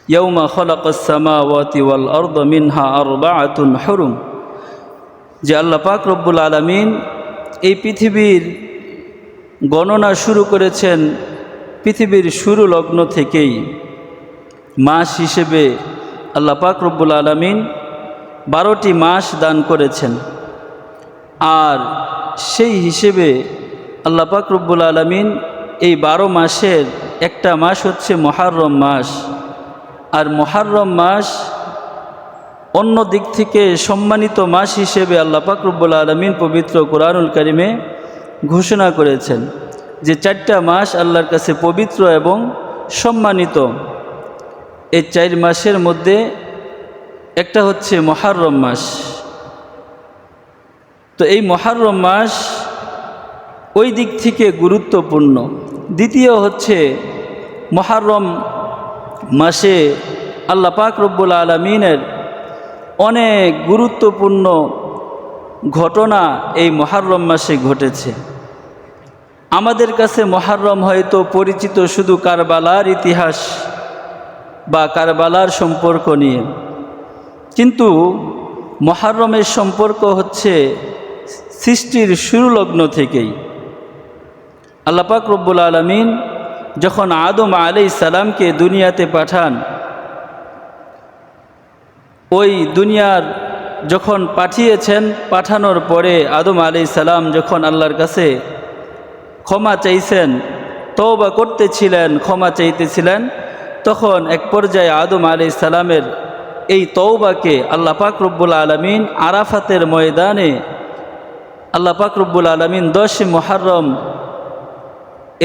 ইয়াউমা খালাকাস সামাওয়াতি ওয়াল আরদ মিনহা আরবাআতুন হুরুম, যে আল্লাহ পাক রব্বুল আলামিন এই পৃথিবীর গণনা শুরু করেছেন পৃথিবীর শুরু লগ্ন থেকেই। মাস হিসেবে আল্লাহ পাক রব্বুল আলামিন 12টি মাস দান করেছেন, আর সেই হিসেবে আল্লাহ পাক রব্বুল আলামিন এই 12 মাসের একটা মাস হচ্ছে মুহররম মাস। আর মুহররম মাস অন্য দিক থেকে সম্মানিত মাস হিসেবে আল্লাহ পাক রব্বুল আলামিন পবিত্র কোরআনুল কারিমে ঘোষণা করেছেন যে 4টা মাস আল্লাহর কাছে পবিত্র এবং সম্মানিত। এই 4 মাসের মধ্যে একটা হচ্ছে মুহররম মাস। তো এই মুহররম মাস ওই দিক থেকে গুরুত্বপূর্ণ। দ্বিতীয় হচ্ছে মুহররম মাসে আল্লাহ পাক রব্বুল আলামিনের অনেক গুরুত্বপূর্ণ ঘটনা এই মুহররম মাসে ঘটেছে। আমাদের কাছে মুহররম হয়তো পরিচিত শুধু কারবালার ইতিহাস বা কারবালার সম্পর্ক নিয়ে, কিন্তু মুহররমের সম্পর্ক হচ্ছে সৃষ্টির শুরু লগ্ন থেকেই। আল্লাহ পাক রব্বুল আলামিন যখন আদম আলাইহিস সালামকে দুনিয়াতে পাঠান, ওই দুনিয়ার যখন পাঠিয়েছেন, পাঠানোর পরে আদম আলাইহিস সালাম যখন আল্লাহর কাছে ক্ষমা চাইছেন, তওবা করতেছিলেন, ক্ষমা চাইতেছিলেন, তখন এক পর্যায়ে আদম আলাইহিস সালামের এই তওবাকে আল্লাহ পাক রব্বুল আলামিন আরাফাতের ময়দানে আল্লাহ পাক রব্বুল আলামিন 10 মুহররম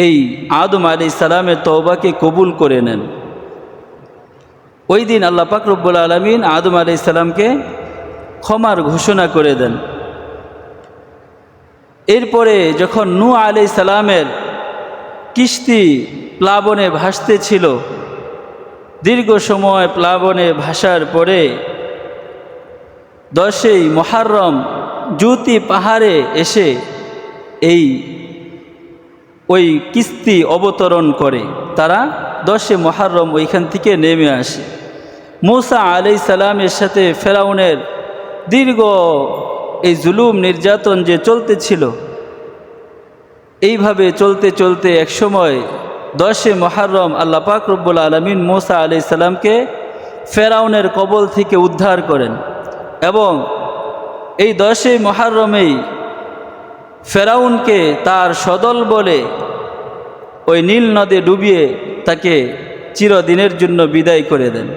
এই আদম আলাইহিস সালামের তওবাকে কবুল করে নেন। ওই দিন আল্লাহ পাক রব্বুল আলামিন আদম আলাইহিস সালামকে ক্ষমার ঘোষণা করে দেন। এরপরে যখন নূহ আলাইহিস সালামের কিস্তি প্লাবনে ভাসতে ছিল, দীর্ঘ সময় প্লাবনে ভাসার পরে 10ই মুহররম জুতি পাহাড়ে এসে ওই কিস্তি অবতরণ করে। তারা 10 মুহররম ওইখান থেকে নেমে আসে। মূসা আলাইহিস সালামের সাথে ফেরাউনের দীর্ঘ এই জুলুম নির্যাতন যে চলতেছিল, এইভাবে চলতে চলতে একসময় 10 মুহররম আল্লাহ পাক রব্বুল আলামিন মূসা আলাইহিস সালামকে ফেরাউনের কবল থেকে উদ্ধার করেন, এবং এই 10 মুহররমেই ফেরাউনকে তার সদল বলে ওই নীল নদে ডুবিয়ে তাকে চিরদিনের জন্য বিদায় করে দেন।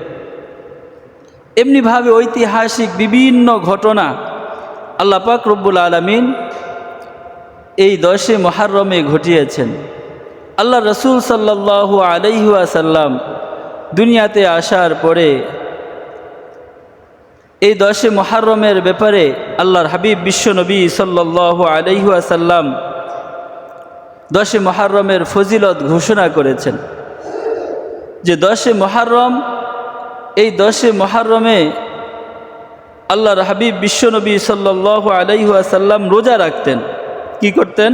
এমনিভাবে ঐতিহাসিক বিভিন্ন ঘটনা আল্লাহ পাক রব্বুল আলামিন এই 10 মুহররমে ঘটিয়েছেন। আল্লাহ রসুল সাল্লাল্লাহু আলাইহি ওয়াসাল্লাম দুনিয়াতে আসার পরে এই 10 মুহররমের ব্যাপারে আল্লাহর হাবিব বিশ্বনবী সাল্লাল্লাহু আলাইহি ওয়াসাল্লাম 10 মুহররমের ফজিলত ঘোষণা করেছেন যে 10 মুহররম, এই 10 মুহররমে আল্লাহর হাবিব বিশ্বনবী সাল্লাল্লাহু আলাইহি ওয়াসাল্লাম রোজা রাখতেন। কি করতেন?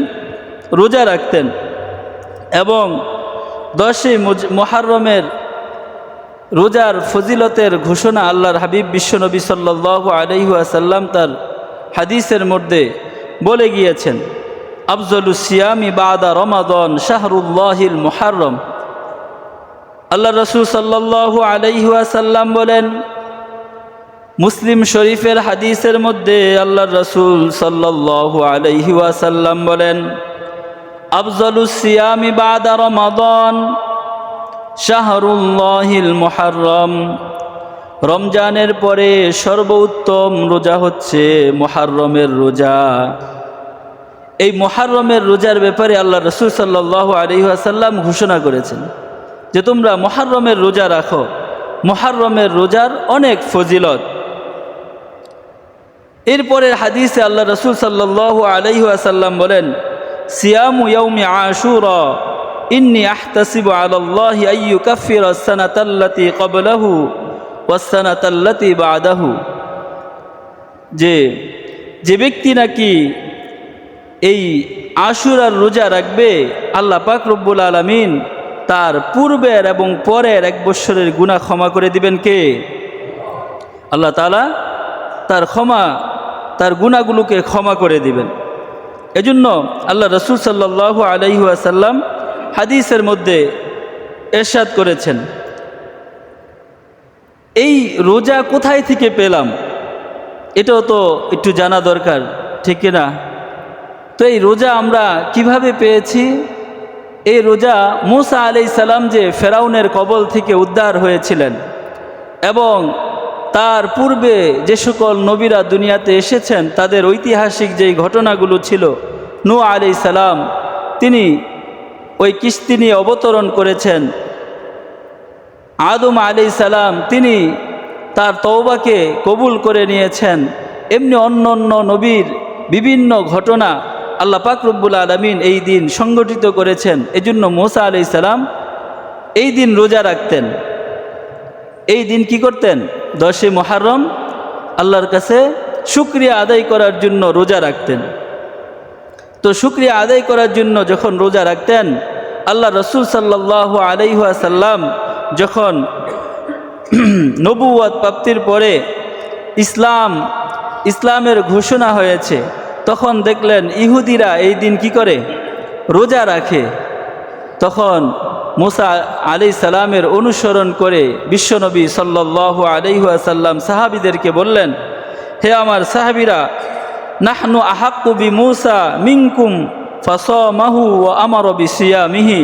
রোজা রাখতেন। এবং 10 মুহররমের রোজার ফজিলতের ঘোষণা আল্লাহর হাবিব বিশ্বনবী সাল্লাল্লাহু আলাইহি ওয়াসাল্লাম তার হাদিসের মধ্যে বলে গিয়েছেন, আফজলুস সিয়ামি বাদা রমাদান শাহরুল্লাহিল মুহররম। আল্লাহ রাসূল সাল্লাল্লাহু আলাইহি ওয়াসাল্লাম বলেন, মুসলিম শরীফের হাদিসের মধ্যে আল্লাহর রাসূল সাল্লাল্লাহু আলাইহি ওয়াসাল্লাম বলেন, আফজলুস সিয়ামি বাদা রমাদান শাহরুল্লাহিল মুহররম। রমজানের পরে সর্বোত্তম রোজা হচ্ছে মুহররমের রোজা। এই মুহররমের রোজার ব্যাপারে আল্লাহ রাসূল সাল্লাল্লাহু আলাইহি ওয়াসাল্লাম ঘোষণা করেছেন যে তোমরা মুহররমের রোজা রাখো। মুহররমের রোজার অনেক ফজিলত। এরপরের হাদিসে আল্লাহ রাসূল সাল্লাল্লাহু আলাইহি ওয়াসাল্লাম বলেন, সিয়ামু ইয়াউমি আশুরা ইন্নী আহতাসিবু আলাল্লাহি আইয়ুকাফিরা আস-সানাতাল্লাতী ক্বাবলাহু ওয়াস-সানাতাল্লাতী বা'দাহু। যে ব্যক্তি নাকি এই আশুরার রোজা রাখবে, আল্লাহ পাক রব্বুল আলামিন তার পূর্বের এবং পরের 1 বৎসরের গুনাহ ক্ষমা করে দিবেন কে? আল্লাহ তাআলা তার গুনাহগুলোকে ক্ষমা করে দিবেন। এজন্য আল্লাহ রাসূল সাল্লাল্লাহু আলাইহি ওয়াসাল্লাম হাদিসের মধ্যে ইরশাদ করেছেন, এই রোজা কোথায় থেকে পেলাম এটাও তো একটু জানা দরকার, ঠিক কিনা? তো এই রোজা আমরা কিভাবে পেয়েছি? এই রোজা মূসা আলাইহিস সালাম যে ফেরাউনের কবল থেকে উদ্ধার হয়েছিলেন এবং তার পূর্বে যে সকল নবীরা দুনিয়াতে এসেছেন তাদের ঐতিহাসিক যেই ঘটনাগুলো ছিল, নূহ আলাইহিস সালাম তিনি ওই কিস্তি নিয়ে অবতরণ করেছেন, আদম আলাইহিস সালাম তিনি তার তওবাকে কবুল করে নিয়েছেন, এমনি অন্য অন্য নবীর বিভিন্ন ঘটনা আল্লাহ পাক রব্বুল আলামিন এই দিন সংগঠিত করেছেন। এজন্য মূসা আলাইহিস সালাম এই দিন রোজা রাখতেন। এই দিন কি করতেন? 10 মুহররম আল্লাহর কাছে শুকরিয়া আদায় করার জন্য রোজা রাখতেন। তো শুকরিয়া আদায় করার জন্য যখন রোজা রাখতেন, আল্লাহ রাসূল সাল্লাল্লাহু আলাইহি ওয়াসাল্লাম যখন নবুয়ত প্রাপ্তির পরে ইসলামের ঘোষণা হয়েছে, তখন দেখলেন ইহুদিরা এই দিন কি করে? রোজা রাখে। তখন মূসা আলাইহিস সালামের অনুসরণ করে বিশ্বনবী সাল্লাল্লাহু আলাইহি ওয়াসাল্লাম সাহাবীদেরকে বললেন, হে আমার সাহাবীরা, নাহনু আহাক্কু বিমূসা মিনকুম ফাসামাহু ওয়া আমারা বিসিয়ামিহি,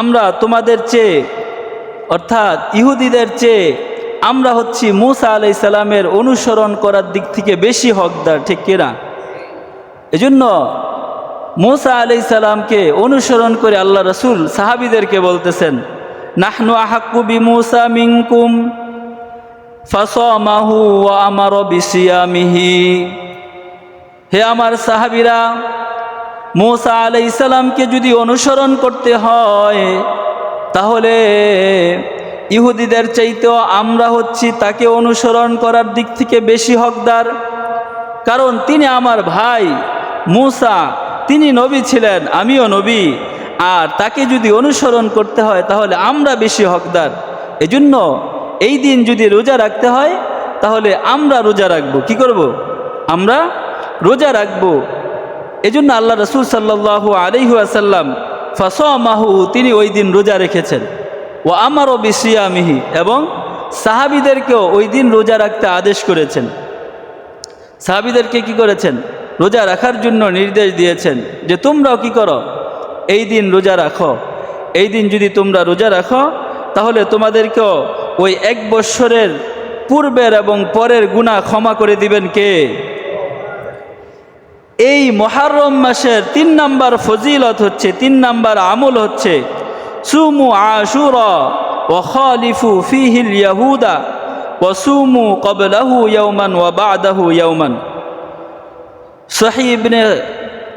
আমরা তোমাদের চেয়ে অর্থাৎ ইহুদিদের চেয়ে আমরা হচ্ছি মূসা আলাইহিস সালামের অনুসরণ করার দিক থেকে বেশি হকদার, ঠিক কিনা? এজন্য মূসা আলাইহিস সালামকে অনুসরণ করে আল্লাহ রাসূল সাহাবীদেরকে বলতেছেন, নাহনু আহাক্কু বিমূসা মিনকুম ফাসামাহু ওয়া আমারা বিসিয়ামিহি, হে আমার সাহাবীরা, মূসা আলাইহিস সালামকে যদি অনুসরণ করতে হয় তাহলে ইহুদিদের চাইতেও আমরা হচ্ছি তাকে অনুসরণ করার দিক থেকে বেশি হকদার। কারণ তিনি আমার ভাই মূসা, তিনি নবী ছিলেন, আমিও নবী, আর তাকে যদি অনুসরণ করতে হয় তাহলে আমরা বেশি হকদার। এজন্য এই দিন যদি রোজা রাখতে হয় তাহলে আমরা রোজা রাখবো। কি করব? আমরা রোজা রাখবো। এজন্য আল্লাহ রাসূল সাল্লাল্লাহু আলাইহি ওয়াসাল্লাম ফাসামাহু, তিনি ওই দিন রোজা রেখেছেন, ও আমারও বিসিয়ামিহি, এবং সাহাবীদেরকেও ওই দিন রোজা রাখতে আদেশ করেছেন। সাহাবীদেরকে কি করেছেন? রোজা রাখার জন্য নির্দেশ দিয়েছেন যে তোমরাও কি করো? এই দিন রোজা রাখো। এই দিন যদি তোমরা রোজা রাখো তাহলে তোমাদেরকেও ওই 1 বৎসরের পূর্বের এবং পরের গুনাহ ক্ষমা করে দিবেন কে? এই মুহররম মাসের 3 নাম্বার ফজিলত হচ্ছে, 3 নাম্বার আমল হচ্ছে সুমু আশুরা ওয়া খালিফু ফিহিল ইয়াহুদা ওয়া সুমু ক্বাবলাহু ইয়াওমান ওয়া বা'দাহু ইয়াওমান। সহিহ ইবনে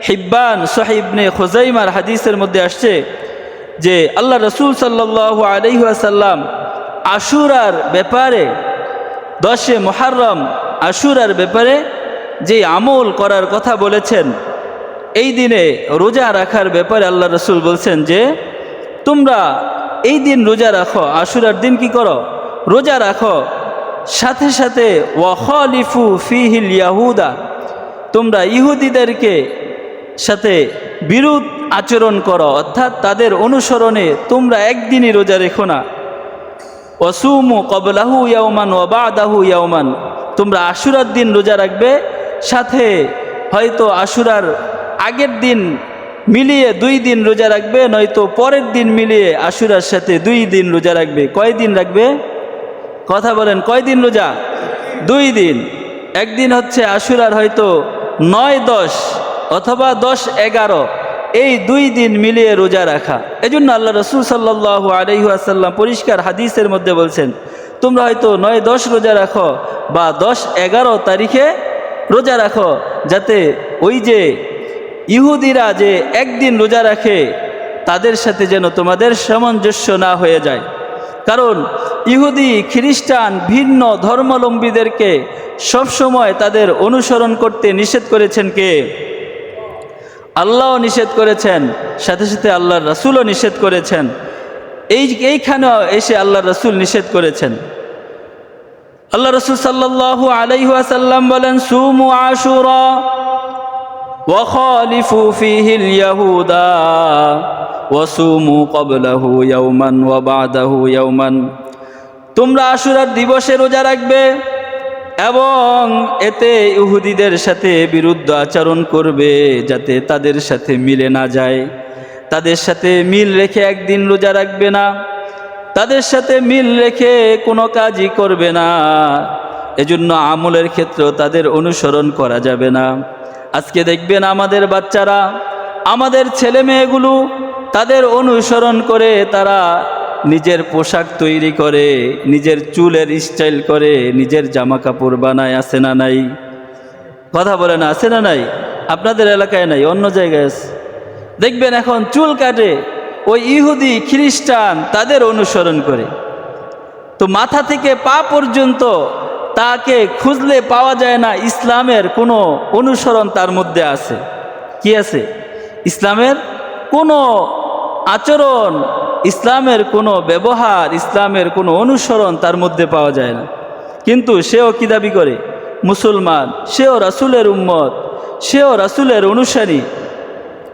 হিব্বান, সহিহ ইবনে খুজাইমার হাদিসের মধ্যে আসছে যে আল্লাহ রাসূল সাল্লাল্লাহু আলাইহি ওয়াসাল্লাম আশুরার ব্যাপারে, 10 মুহররম আশুরার ব্যাপারে যে আমল করার কথা বলেছেন, এই দিনে রোজা রাখার ব্যাপারে আল্লাহ রাসূল বলছেন যে তোমরা এই দিন রোজা রাখো, আশুরার দিন কি করো? রোজা রাখো। সাথে সাথে ওয়া খালিফু ফিহিল ইয়াহুদা, তোমরা ইহুদিদেরকে সাথে বিরোধ আচরণ করো, অর্থাৎ তাদের অনুসরণে তোমরা একদিনই রোজা রেখো না। ওয়াসুমু ক্বাবলাহু ইয়াওমান ওয়া বা'দাহু ইয়াওমান, তোমরা আশুরার দিন রোজা রাখবে, সাথে হয়তো আশুরার আগের দিন মিলিয়ে 2 দিন রোজা রাখবে, নয়তো পরের দিন মিলিয়ে আশুরার সাথে 2 দিন রোজা রাখবে। কয় দিন রাখবে? কথা বলেন, কয় দিন রোজা? 2 দিন। একদিন হচ্ছে আশুরার হয়তো 9-10 অথবা 10-11, এই 2 দিন মিলিয়ে রোজা রাখা। এজন্য আল্লাহ রাসূল সাল্লাল্লাহু আলাইহি ওয়াসাল্লাম পরিষ্কার হাদিসের মধ্যে বলছেন, তোমরা হয়তো 9-10 রোজা রাখো বা 10-11 তারিখে রোজা রাখো, যাতে ওই যে ইহুদিরা যে একদিন রোজা রাখে তাদের সাথে যেন তোমাদের সামঞ্জস্য না হয়ে যায়। কারণ ইহুদি খ্রিস্টান ভিন্ন ধর্মাবলম্বীদেরকে সবসময় তাদের অনুসরণ করতে নিষেধ করেছেন কে? আল্লাহও নিষেধ করেছেন, সাথে সাথে আল্লাহর রাসূলও নিষেধ করেছেন। এইখানেও এসে আল্লাহর রাসূল নিষেধ করেছেন। আল্লাহ রাসূল সাল্লাল্লাহু আলাইহি ওয়াসাল্লাম বলেন, সুমু আশুরা ওয়া খালিফু ফীহিল ইয়াহুদা ওয়া সুমু ক্বাবলাহু ইয়াওমান ওয়া বা'দাহু ইয়াওমান। তোমরা আশুরার দিবসে রোজা রাখবে এবং এতে ইহুদিদের সাথে বিরুদ্ধ আচরণ করবে, যাতে তাদের সাথে মিলে না যায়। তাদের সাথে মিল রেখে একদিন রোজা রাখবে না, তাদের সাথে মিল রেখে কোনো কাজই করবে না। এজন্য আমলের ক্ষেত্রেও তাদের অনুসরণ করা যাবে না। আজকে দেখবেন আমাদের বাচ্চারা, আমাদের ছেলে মেয়েগুলো তাদের অনুসরণ করে তারা নিজের পোশাক তৈরি করে, নিজের চুলের স্টাইল করে, নিজের জামা কাপড় বানায়। আছে না নাই? কথা বলে না, আছে না নাই? আপনাদের এলাকায় নাই, অন্য জায়গায় আছে। দেখবেন এখন চুল কাটে ওই ইহুদি খ্রিস্টান, তাদের অনুসরণ করে। তো মাথা থেকে পা পর্যন্ত তাকে খুঁজলে পাওয়া যায় না ইসলামের কোনো অনুসরণ তার মধ্যে আছে। কি আছে? ইসলামের কোনো আচরণ, ইসলামের কোনো ব্যবহার, ইসলামের কোনো অনুসরণ তার মধ্যে পাওয়া যায় না। কিন্তু সেও কি দাবি করে? মুসলমান, সেও রাসূলের উম্মত, সেও রাসূলের অনুসারী,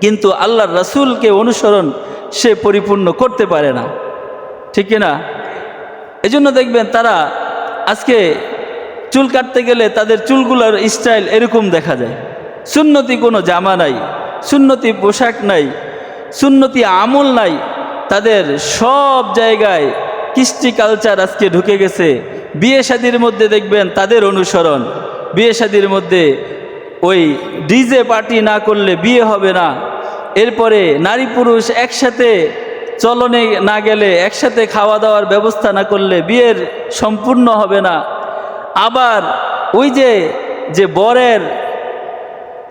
কিন্তু আল্লাহর রাসূলকে অনুসরণ সে পরিপূর্ণ করতে পারে না। ঠিক না? এজন্য দেখবেন তারা আজকে চুল কাটতে গেলে তাদের চুলগুলোর স্টাইল এরকম দেখা যায়। সুন্নতি কোনো জামা নাই, সুন্নতি পোশাক নাই, সুন্নতি আমল নাই। তাদের সব জায়গায় কৃষ্টি কালচার আজকে ঢুকে গেছে। বিয়ে শাদির মধ্যে দেখবেন তাদের অনুসরণ। বিয়ে শাদির মধ্যে ওই ডিজে পার্টি না করলে বিয়ে হবে না। এরপরে নারী পুরুষ একসাথে চলনে না গেলে, একসাথে খাওয়া দাওয়ার ব্যবস্থা না করলে বিয়ের সম্পূর্ণ হবে না। আবার ওই যে বরের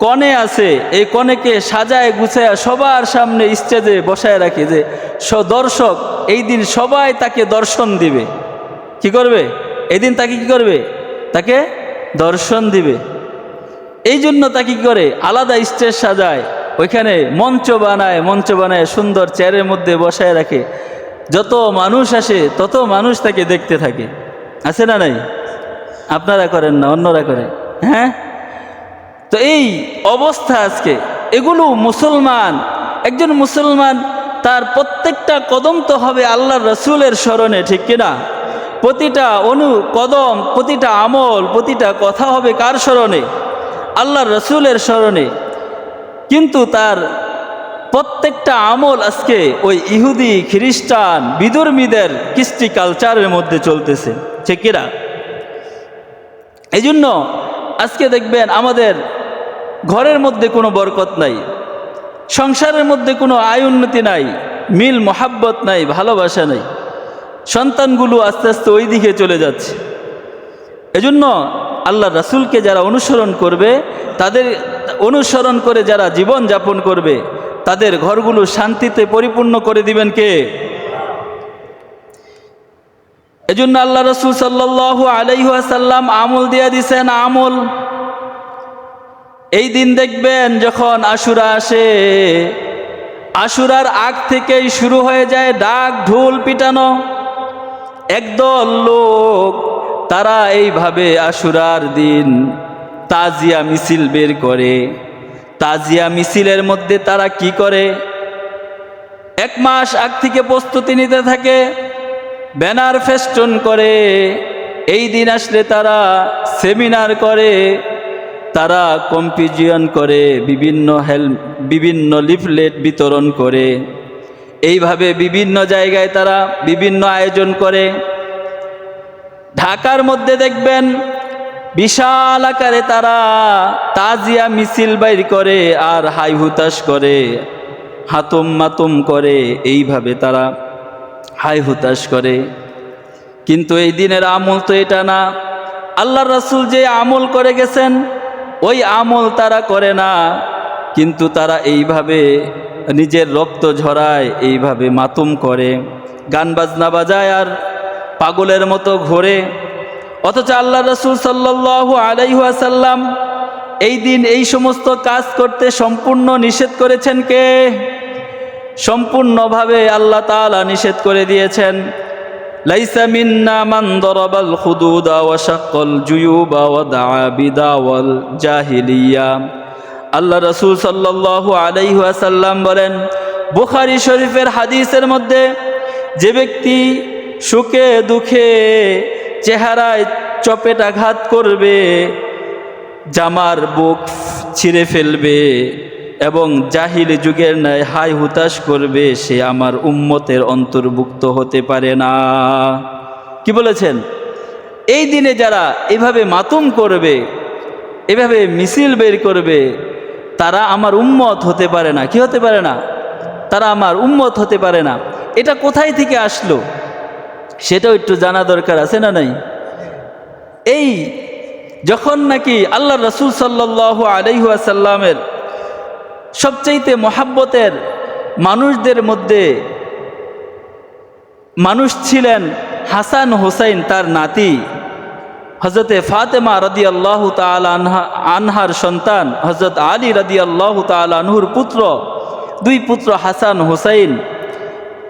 কনে আছে, এই কনেকে সাজায় গুছায় সবার সামনে স্টেজে বসায় রাখে, যে দর্শক এই দিন সবাই তাকে দর্শন দিবে। কি করবে? এই দিন তাকে কি করবে? তাকে দর্শন দিবে। এই জন্য তাকে কি করে? আলাদা স্টেজ সাজায়, ওইখানে মঞ্চ বানায় সুন্দর চেয়ারের মধ্যে বসায় রাখে। যত মানুষ আসে তত মানুষ তাকে দেখতে থাকে। আছে না নাই? আপনারা করেন না, অন্যরা করে। হ্যাঁ, তো এই অবস্থা আজকে। এগুলো মুসলমান, একজন মুসলমান তার প্রত্যেকটা কদম তো হবে আল্লাহর রাসূলের স্মরণে। ঠিক কিনা? প্রতিটা কদম, প্রতিটা আমল, প্রতিটা কথা হবে কার স্মরণে? আল্লাহর রাসূলের স্মরণে। কিন্তু তার প্রত্যেকটা আমল আজকে ওই ইহুদি খ্রিস্টান বিধর্মীদের কৃষ্টি কালচারের মধ্যে চলতেছে। ঠিক কিনা? এই জন্য আজকে দেখবেন আমাদের ঘরের মধ্যে কোনো বরকত নাই, সংসারের মধ্যে কোনো আয় উন্নতি নাই, মিল মোহাব্বত নাই, ভালোবাসা নাই। সন্তানগুলো আস্তে আস্তে ওই দিকে চলে যাচ্ছে। এজন্য আল্লাহ রাসূলকে যারা অনুসরণ করবে, তাদের অনুসরণ করে যারা জীবন যাপন করবে, তাদের ঘরগুলো শান্তিতে পরিপূর্ণ করে দিবেন কে? এজন্য আল্লাহ রাসূল সাল্লাল্লাহু আলাইহি ওয়াসাল্লাম আমল দিয়ে দিয়েছেন। আমল এই দিন দেখবেন যখন আশুরা আসে, আশুরার আগ থেকেই শুরু হয়ে যায় ডাক ঢোল পিটানো। একদল লোক তারা এইভাবে আশুরার দিন তাজিয়া মিছিল বের করে। তাজিয়া মিছিলের মধ্যে তারা কি করে? 1 মাস আগ থেকে প্রস্তুতি নিতে থাকে, ব্যানার ফেস্টুন করে। এই দিন আসলে তারা সেমিনার করে, তারা কম্পিটিশন করে, বিভিন্ন লিফলেট বিতরণ করে। এইভাবে বিভিন্ন জায়গায় তারা বিভিন্ন আয়োজন করে। ঢাকার মধ্যে দেখবেন বিশাল আকারে তারা তাজিয়া মিছিল বাইর করে আর হাই হুতাশ করে, হাতুম মাতুম করে। এইভাবে তারা হাই হুতাশ করে। কিন্তু এই দিনের আমল তো এটা না। আল্লাহর রাসূল যে আমল করে গেছেন ওই আমল তারা করে না, কিন্তু তারা এইভাবে নিজের রক্ত ঝরায়, এইভাবে মাতুম করে, গান বাজনা বাজায় আর পাগলের মতো ঘোরে। অথচ আল্লাহ রাসূল সাল্লাল্লাহু আলাইহি ওয়াসাল্লাম এই দিন এই সমস্ত কাজ করতে সম্পূর্ণ নিষেধ করেছেন কে? সম্পূর্ণভাবে আল্লাহ তাআলা নিষেধ করে দিয়েছেন। লাইসা মিন্না মান দারাবাল খুদুদা ওয়া শাক্কাল জুয়ুবা ওয়া দাআ বিদাওয়াল জাহিলিয়া। আল্লাহ রাসূল সাল্লাল্লাহু আলাইহি ওয়াসাল্লাম বলেন, বুখারী শরীফের হাদিসের মধ্যে, যে ব্যক্তি সুখে দুঃখে চেহারায় চপেটাঘাত করবে, জামার বুক ছিঁড়ে ফেলবে এবং জাহিলি যুগের ন্যায় হাই হুতাশ করবে, সে আমার উম্মতের অন্তর্ভুক্ত হতে পারে না। কি বলেছেন? এই দিনে যারা এভাবে মাতুম করবে, এভাবে মিছিল বের করবে, তারা আমার উম্মত হতে পারে না। কি হতে পারে না? তারা আমার উম্মত হতে পারে না। এটা কোথায় থেকে আসলো সেটাও একটু জানা দরকার আছে না নাই? এই যখন নাকি আল্লাহ রাসূল সাল্লাল্লাহু আলাইহি ওয়াসাল্লামের সবচাইতে মহাব্বতের মানুষদের মধ্যে মানুষ ছিলেন হাসান হোসাইন, তার নাতি হযরতে ফাতেমা রাদিয়াল্লাহু তাআলা আনহার সন্তান হযরত আলী রাদিয়াল্লাহু তাআলা আনহুর পুত্র, দুই পুত্র হাসান হোসাইন।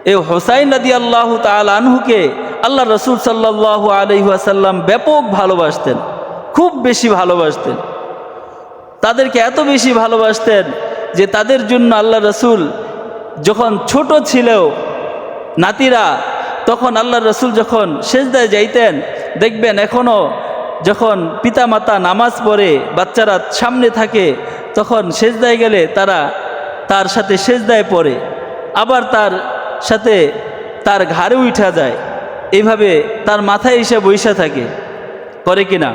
এই হোসাইন রাদিয়াল্লাহু তাআলা আনহুকে আল্লাহ রাসূল সাল্লাল্লাহু আলাইহি ওয়াসাল্লাম ব্যাপক ভালোবাসতেন, খুব বেশি ভালোবাসতেন। তাদেরকে এত বেশি ভালোবাসতেন যে তাদের জন্য আল্লাহ রাসূল যখন ছোট ছিল নাতিরা, তখন আল্লাহ রাসূল যখন সেজদায় যাইতেন, দেখবেন এখনও যখন পিতামাতা নামাজ পড়ে বাচ্চারা সামনে থাকে, তখন সেজদায় গেলে তারা তার সাথে সেজদায় পড়ে, আবার তার সাথে তার ঘাড়ে উঠা যায়, এইভাবে তার মাথায় এসে বইসা থাকে, করে কিনা?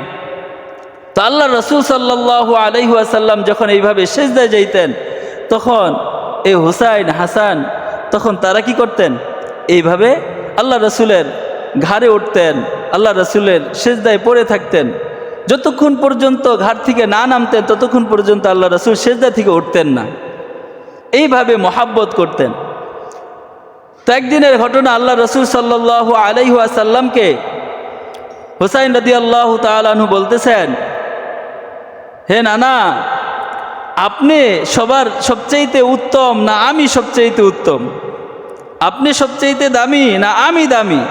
তো আল্লাহ রাসূল সাল্লাল্লাহু আলাইহি ওয়াসাল্লাম যখন এইভাবে সেজদায় যাইতেন, তখন এই হুসাইন হাসান তখন তারা কি করতেন? এইভাবে আল্লাহ রাসূলের ঘাড়ে উঠতেন, আল্লাহ রাসূলের সেজদায় পড়ে থাকতেন। যতক্ষণ পর্যন্ত ঘাট থেকে না নামতেন ততক্ষণ পর্যন্ত আল্লাহ রাসূল সেজদা থেকে উঠতেন না। এইভাবে মহাব্বত করতেন। তো একদিনের ঘটনা, আল্লাহ রাসূল সাল্লাল্লাহু আলাইহি ওয়াসাল্লামকে হুসাইন রাদিয়াল্লাহু তাআলা আনহু বলতেছেন, হে নানা, আপনি সবার সবচাইতে উত্তম না আমি সবচাইতে উত্তম? আপনি সবচাইতে দামি না আমি দামি?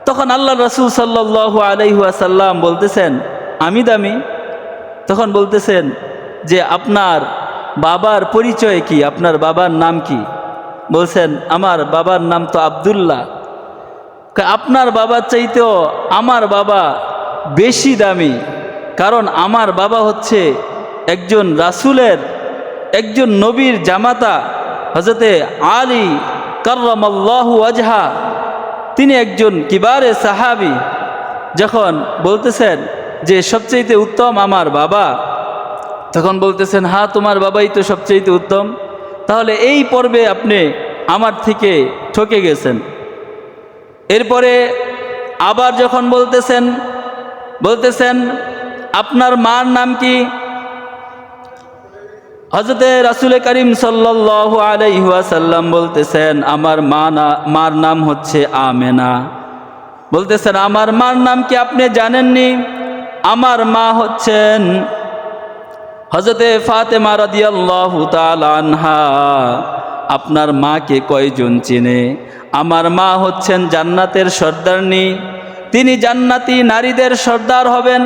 তখন আল্লাহ রাসূল সাল্লাল্লাহু আলাইহি ওয়াসাল্লাম বলতেছেন, আমি দামি। তখন বলতেছেন যে আপনার বাবার পরিচয় কি, আপনার বাবার নাম কি? বলছেন, আমার বাবার নাম তো আব্দুল্লাহ। আপনার বাবার চাইতেও আমার বাবা বেশি দামি, কারণ আমার বাবা হচ্ছে একজন রাসূলের, একজন নবীর জামাতা হযরতে আলী কাররামাল্লাহু ওয়াজহা, তিনি একজন কিবারে সাহাবী। যখন বলতেছেন যে সবচাইতে উত্তম আমার বাবা, তখন বলতেছেন, হ্যাঁ তোমার বাবাই তো সবচাইতে উত্তম, তাহলে এই পর্বে আপনি আমার থেকে ঠকে গেছেন। এরপরে আবার যখন বলতেছেন আপনার মার নাম কি? হযরতে রাসূল করিম সাল্লাল্লাহু আলাইহি ওয়াসাল্লাম বলতেছেন, আমার মার নাম হচ্ছে আমেনা। বলতেছেন, আমার মার নাম কি আপনি জানেননি? আমার মা হচ্ছেন হযরতে ফাতেমা রাদিয়াল্লাহু তাআলা আনহা। আপনার মাকে কয়জন চেনে? আমার মা হচ্ছেন জান্নাতের সর্দারনী, তিনি জান্নাতি নারীদের সর্দার হবেন।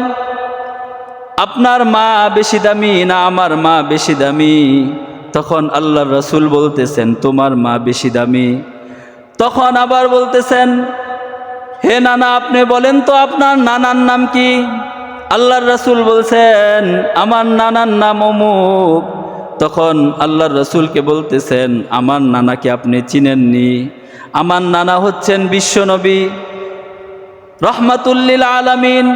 আপনার মা বেশি দামি না আমার মা বেশি দামি? তখন আল্লাহর রাসূল বলতেছেন, তোমার মা বেশি দামি। তখন আবার বলতেছেন, হে নানা, আপনি বলেন তো আপনার নানার নাম কি? আল্লাহর রাসূল বলছেন, আমার নানার নাম অমুক। তখন আল্লাহর রাসূলকে বলতেছেন, আমার নানাকে আপনি চিনেননি? আমার নানা হচ্ছেন বিশ্বনবী, রহমাতুল লিল আলামিন,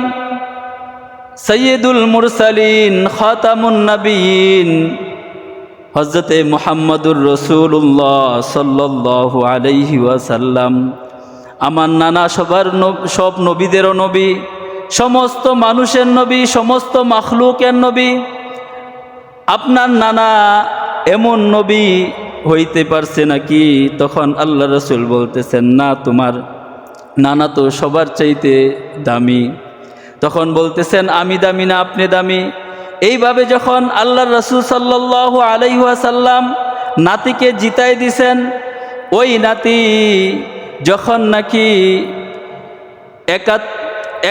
সৈয়দুল মুরসালিন, খাতামুন নবীন, হযরতে মুহাম্মদুর রাসূলুল্লাহ সাল্লাল্লাহু আলাইহি ওয়াসাল্লাম। আমার নানা সব নবীদেরও নবী, সমস্ত মানুষের নবী, সমস্ত মাখলুকের নবী। আপনার নানা এমন নবী হইতে পারছে নাকি? তখন আল্লাহ রাসূল বলতেছেন, না, তোমার নানা তো সবার চাইতে দামি। তখন বলতেছেন, আমি দামি না আপনি দামি? এইভাবে যখন আল্লাহর রাসূল সাল্লাল্লাহু আলাইহি ওয়াসাল্লাম নাতিকে জিতাই দিছেন, ওই নাতি যখন নাকি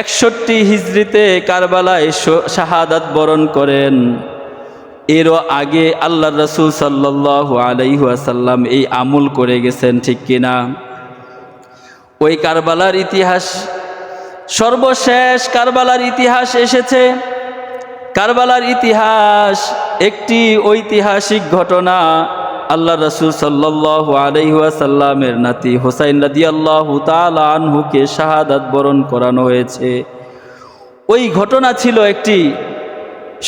61 হিজরিতে কারবালায় শাহাদাত বরণ করেন, এরও আগে আল্লাহর রাসূল সাল্লাল্লাহু আলাইহি ওয়াসাল্লাম এই আমল করে গেছেন, ঠিক কিনা? ওই কারবালার ইতিহাস, সর্বশেষ কারবালার ইতিহাস এসেছে। কারবালার ইতিহাস একটি ঐতিহাসিক ঘটনা। আল্লাহ রাসূল সাল্লাল্লাহু আলাইহি ওয়াসাল্লামের নাতি হুসাইন রাদিয়াল্লাহু তাআলা আনহুকে শাহাদাত বরণ করানো হয়েছে। ওই ঘটনা ছিল একটি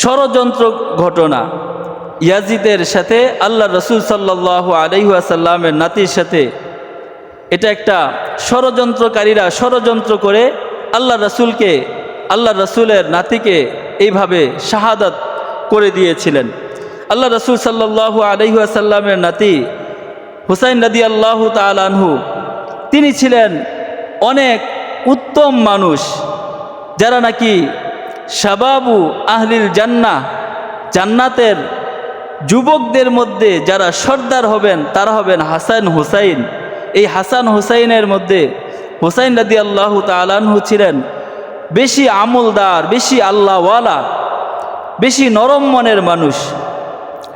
ষড়যন্ত্র ঘটনা। ইয়াজিদের সাথে আল্লাহ রাসূল সাল্লাল্লাহু আলাইহি ওয়াসাল্লামের নাতির সাথে এটা একটা ষড়যন্ত্রকারীরা ষড়যন্ত্র করে আল্লাহ রাসূলের নাতিকে এইভাবে শাহাদাত করে দিয়েছিলেন। আল্লাহ রাসূল সাল্লাল্লাহু আলাইহি ওয়াসাল্লামের নাতি হুসাইন রাদিয়াল্লাহু তাআলা আনহু, তিনি ছিলেন অনেক উত্তম মানুষ, যারা নাকি শাবাবু আহলিল জান্নাহ, জান্নাতের যুবকদের মধ্যে যারা সর্দার হবেন তারা হবেন হাসান হুসাইন। এই হাসান হুসাইনের মধ্যে হুসাইন রাদিয়াল্লাহু তাআলা আনহু ছিলেন বেশি আমলদার, বেশি আল্লাহওয়ালা, বেশি নরম মনের মানুষ।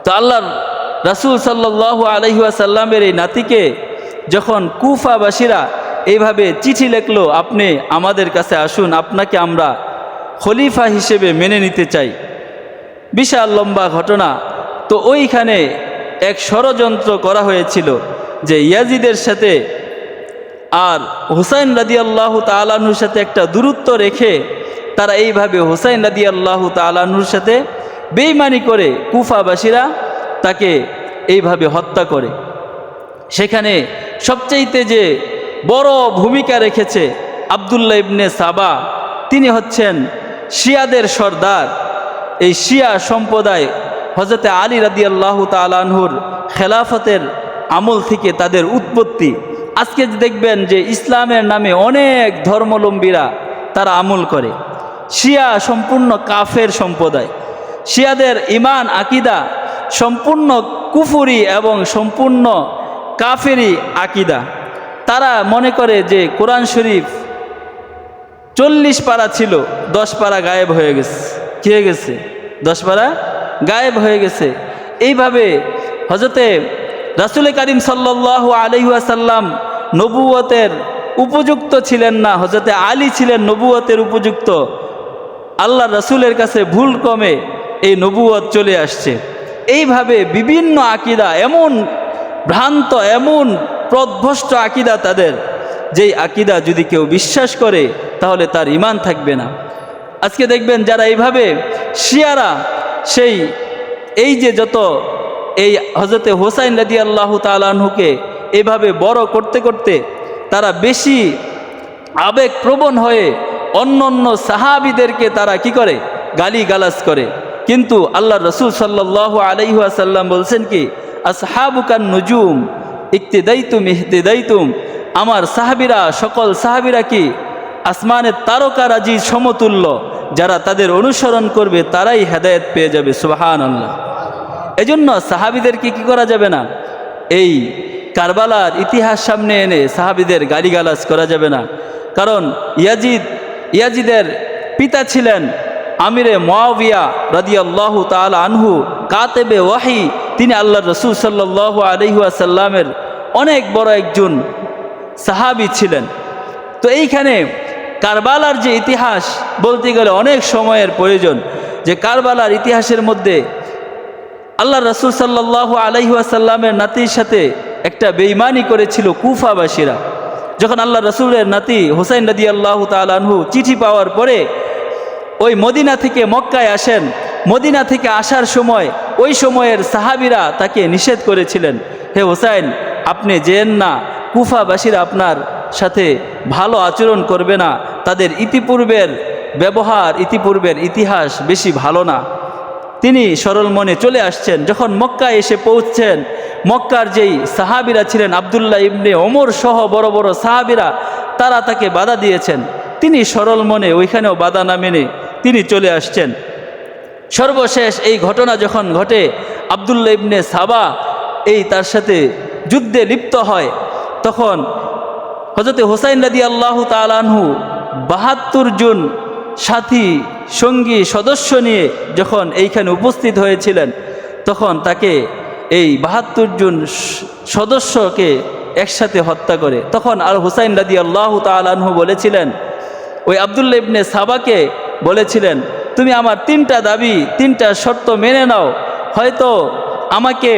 তো আল্লাহর রাসূল সাল্লাল্লাহু আলাইহি ওয়াসাল্লামের এই নাতিকে যখন কুফাবাসীরা এইভাবে চিঠি লিখলো, আপনি আমাদের কাছে আসুন, আপনাকে আমরা খলিফা হিসেবে মেনে নিতে চাই, বিশাল লম্বা ঘটনা। তো ওইখানে এক ষড়যন্ত্র করা হয়েছিল যে ইয়াজিদের সাথে আর হুসাইন রাদিয়াল্লাহু তাআলা আনহুর সাথে একটা দূরত্ব রেখে তারা এইভাবে হুসাইন রাদিয়াল্লাহু তাআলা আনহুর সাথে বেঈমানি করে কুফাবাসীরা তাকে এইভাবে হত্যা করে। সেখানে সবচাইতে যে বড় ভূমিকা রেখেছে আব্দুল্লাহ ইবনে সাবা, তিনি হচ্ছেন শিয়াদের সর্দার। এই শিয়া সম্প্রদায় হযরতে আলী রাদিয়াল্লাহু তাআলা আনহুর খেলাফতের আমল থেকে তাদের উৎপত্তি। আজকে দেখবেন যে ইসলামের নামে অনেক ধর্মাবলম্বীরা তারা আমল করে। শিয়া সম্পূর্ণ কাফের সম্প্রদায়। শিয়াদের ঈমান আকিদা সম্পূর্ণ কুফরি এবং সম্পূর্ণ কাফেরি আকিদা। তারা মনে করে যে কোরআন শরীফ 40 পারা ছিল, 10 পারা গায়েব হয়ে গেছে। কি হয়ে গেছে? 10 পারা গায়েব হয়ে গেছে। এইভাবে হযরতে রাসূল করিম সাল্লাল্লাহু আলাইহি ওয়াসাল্লাম নবুয়তের উপযুক্ত ছিলেন না, হযরতে আলী ছিলেন নবুয়তের উপযুক্ত। আল্লাহ রাসূলের কাছে ভুল ক্রমে এই নবুয়ত চলে আসছে। এইভাবে বিভিন্ন আকিদা, এমন ভ্রান্ত, এমন পথভ্রষ্ট আকিদা তাদের, যেই আকিদা যদি কেউ বিশ্বাস করে তাহলে তার ঈমান থাকবে না। আজকে দেখবেন যারা এইভাবে শিয়ারা এই যে যত এই হযরতে হুসাইন রাদিয়াল্লাহু তাআলা আনহুকে এইভাবে বড় করতে করতে তারা বেশি আবেগপ্রবণ হয়ে অন্য সাহাবীদেরকে তারা কি করে? গালিগালাজ করে। কিন্তু আল্লাহ রাসূল সাল্লাল্লাহু আলাইহি ওয়াসাল্লাম বলছেন কি, আসহাবুকান নুজুম ইক্তিদাইতুম ইহতিদাইতুম, আমার সাহাবীরা, সকল সাহাবীরা কি আসমানের তারকারাজি সমতুল্য, যারা তাদের অনুসরণ করবে তারাই হেদায়েত পেয়ে যাবে। সুবহানাল্লাহ। এজন্য সাহাবীদেরকে কি করা যাবে না, এই কারবালার ইতিহাস সামনে এনে সাহাবীদের গালিগালাজ করা যাবে না। কারণ ইয়াজিদের পিতা ছিলেন আমিরে মুআবিয়া রাদিয়াল্লাহু তাআলা আনহু, কাতেবে ওয়াহি। তিনি আল্লাহর রাসূল সাল্লাল্লাহু আলাইহি ওয়াসাল্লামের অনেক বড় একজন সাহাবী ছিলেন। তো এইখানে কারবালার যে ইতিহাস বলতে গেলে অনেক সময়ের প্রয়োজন। যে কারবালার ইতিহাসের মধ্যে আল্লাহ রাসূল সাল্লাল্লাহু আলাইহি ওয়াসাল্লামের নাতির সাথে একটা বেঈমানি করেছিল কুফাবাসীরা। যখন আল্লাহ রাসূলের নাতি হুসাইন রাদিয়াল্লাহু তাআলা আনহু চিঠি পাওয়ার পরে ওই মদিনা থেকে মক্কায় আসেন, মদিনা থেকে আসার সময় ওই সময়ের সাহাবীরা তাকে নিষেধ করেছিলেন, হে হুসাইন আপনি যেন না, কুফাবাসীরা আপনার সাথে ভালো আচরণ করবে না, তাদের ইতিপূর্বের ব্যবহার, ইতিপূর্বের ইতিহাস বেশি ভালো না। তিনি সরল মনে চলে আসছেন। যখন মক্কায় এসে পৌঁছছেন, মক্কার যেই সাহাবীরা ছিলেন আব্দুল্লাহ ইবনে ওমর সহ বড় বড় সাহাবীরা, তারা তাকে বাধা দিয়েছেন। তিনি সরল মনে ওইখানেও বাধা না মেনে তিনি চলে আসছেন। সর্বশেষ এই ঘটনা যখন ঘটে, আব্দুল্লাহ ইবনে সাবা এই তার সাথে যুদ্ধে লিপ্ত হয়, তখন হযরত হুসাইন রাদিয়াল্লাহু তাআলা আনহু ৭২ জন সাথী সঙ্গী সদস্য নিয়ে যখন এইখানে উপস্থিত হয়েছিলেন, তখন তাকে এই ৭২ জন সদস্যকে একসাথে হত্যা করে। তখন আর হুসাইন রাদিয়াল্লাহু তাআলা আনহু বলেছিলেন, ওই আব্দুল্লাহ ইবনে সাবাকে বলেছিলেন, তুমি আমার 3টা দাবি 3টা শর্ত মেনে নাও, হয়তো আমাকে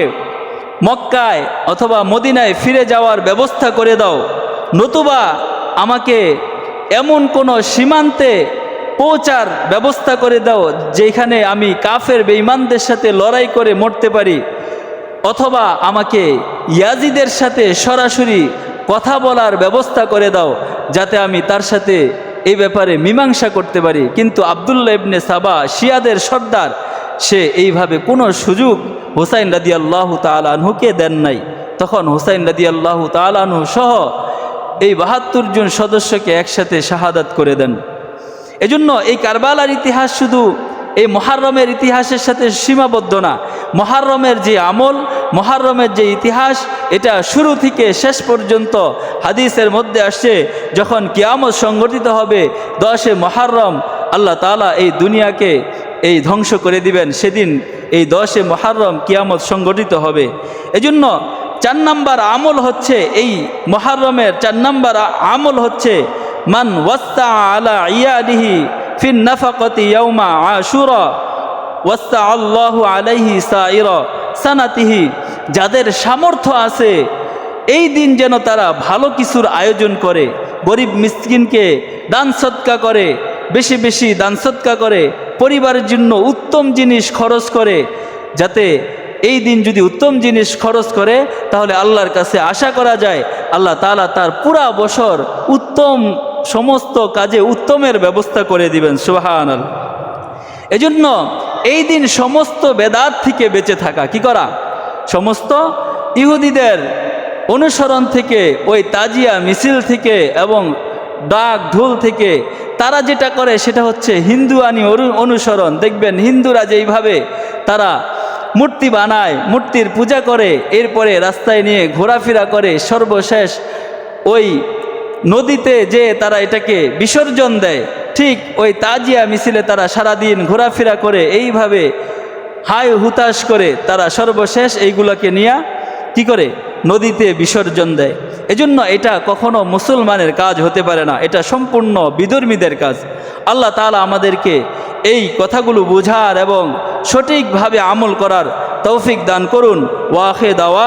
মক্কায় অথবা মদিনায় ফিরে যাওয়ার ব্যবস্থা করে দাও, নতুবা আমাকে এমন কোনো সীমান্তে পৌঁছার ব্যবস্থা করে দাও যেখানে আমি কাফের বেঈমানদের সাথে লড়াই করে মরতে পারি, অথবা আমাকে ইয়াজিদের সাথে সরাসরি কথা বলার ব্যবস্থা করে দাও যাতে আমি তার সাথে এই ব্যাপারে মীমাংসা করতে পারি। কিন্তু আব্দুল্লাহ ইবনে সাবা শিয়াদের সর্দার, সে এইভাবে কোনো সুযোগ হুসাইন রাদিয়াল্লাহু তাআলা আনহুকে দেন নাই। তখন হুসাইন রাদিয়াল্লাহু তাআলা আনহু সহ এই ৭২ জন সদস্যকে একসাথে শাহাদাত করে দেন। এজন্য এই কারবালার ইতিহাস শুধু এই মুহররমের ইতিহাসের সাথে সীমাবদ্ধ না। মুহররমের যে আমল, মুহররমের যে ইতিহাস, এটা শুরু থেকে শেষ পর্যন্ত হাদিসের মধ্যে আসছে। যখন কিয়ামত সংঘটিত হবে 10 মুহররম, আল্লাহ তাআলা এই দুনিয়াকে এই ধ্বংস করে দিবেন, সেদিন এই 10 মুহররম কিয়ামত সংঘটিত হবে। এজন্য 4 নাম্বার আমল হচ্ছে, এই মুহররমের 4 নাম্বার আমল হচ্ছে মান ওয়াসা আলা ইয়াদিহি ফিন নাফাকাতি ইয়াউমা আশুরা ওয়াসা আল্লাহু আলাইহি সাইরা সানাতিহি। যাদের সামর্থ্য আছে এই দিন যেন তারা ভালো কিছুর আয়োজন করে, গরিব মিসকিনকে দান সদকা করে, বেশি বেশি দান সদকা করে, পরিবারের জন্য উত্তম জিনিস খরচ করে, যাতে এই দিন যদি উত্তম জিনিস খরচ করে তাহলে আল্লাহর কাছে আশা করা যায় আল্লাহ তাআলা তার পুরা বছর উত্তম সমস্ত কাজে উত্তমের ব্যবস্থা করে দিবেন। সুবহানাল্লাহ। এজন্য এই দিন সমস্ত বেদাত থেকে বেঁচে থাকা, কি করা, সমস্ত ইহুদিদের অনুসরণ থেকে, ওই তাজিয়া মিছিল থেকে এবং ডাক ঢোল থেকে তারা যেটা করে সেটা হচ্ছে হিন্দুয়ানি অনুসরণ। দেখবেন হিন্দুরা যেইভাবে তারা মূর্তি বানায়, মূর্তির পূজা করে, এরপরে রাস্তায় নিয়ে ঘোরাফেরা করে, সর্বশেষ ওই নদীতে যে তারা এটাকে বিসর্জন দেয়, ঠিক ওই তাজিয়া মিছিলে তারা সারাদিন ঘোরাফেরা করে, এইভাবে হাই হুতাশ করে তারা সর্বশেষ এইগুলোকে নিয়ে কি করে, নদীতে বিসর্জন দেয়। এজন্য এটা কখনো মুসলমানের কাজ হতে পারে না, এটা সম্পূর্ণ বিধর্মীদের কাজ। আল্লাহ তাআলা আমাদেরকে এই কথাগুলো বোঝার এবং সঠিকভাবে আমল করার তৌফিক দান করুন। ওয়া আখির দাওয়া।